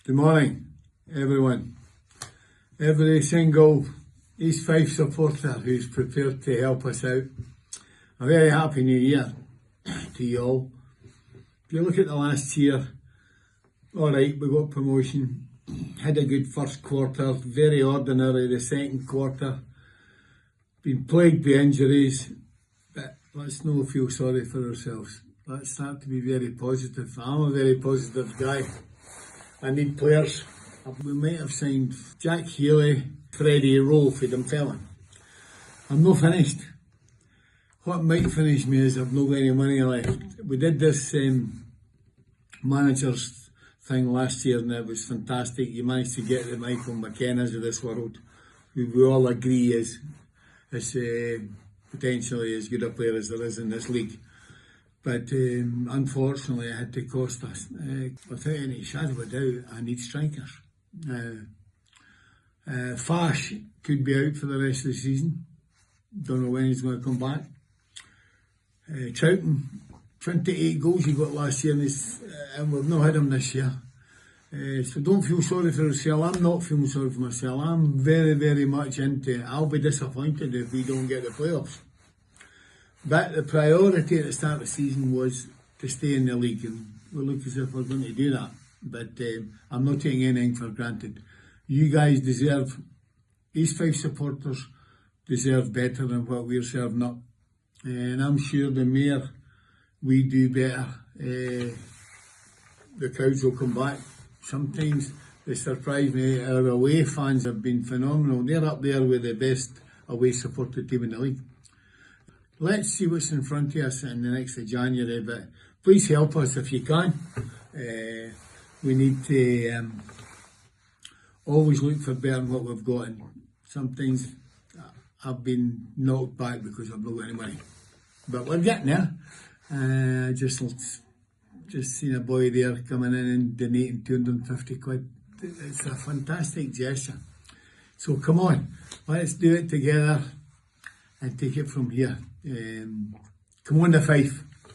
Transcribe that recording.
Good morning, everyone. Every single East Fife supporter who's prepared to help us out. A very happy new year to you all. If you look at the last year, alright, we got promotion, had a good first quarter, very ordinary the second quarter, been plagued by injuries, but let's not feel sorry for ourselves. Let's start to be very positive. I'm a very positive guy. I need players. We might have signed Jack Healy, Freddie Rowe for Dunfermline. I'm not finished. What might finish me is I've not got any money left. We did this managers thing last year and it was fantastic. You managed to get the Michael McKennas of this world, who we all agree is potentially as good a player as there is in this league. But unfortunately, it had to cost us. Without any shadow of a doubt, I need strikers. Fash could be out for the rest of the season. Don't know when he's going to come back. Troughton, 28 goals he got last year, and we've not had him this year. So don't feel sorry for yourself. I'm not feeling sorry for myself. I'm very, very much into it. I'll be disappointed if we don't get the playoffs. But the priority at the start of the season was to stay in the league, and we look as if we're going to do that. But I'm not taking anything for granted. You guys deserve, East Fife supporters deserve better than what we're serving up. And I'm sure the more we do better, the crowds will come back. Sometimes they surprise me. Our away fans have been phenomenal. They're up there with the best away supported team in the league. Let's see what's in front of us in the next of January, but please help us if you can. We need to always look for better than what we've got, and sometimes I've been knocked back because I've not got any money. But we're getting there. Just seen a boy there coming in and donating 250 quid. It's a fantastic gesture. So come on, let's do it together and take it from here. Come on the Fife.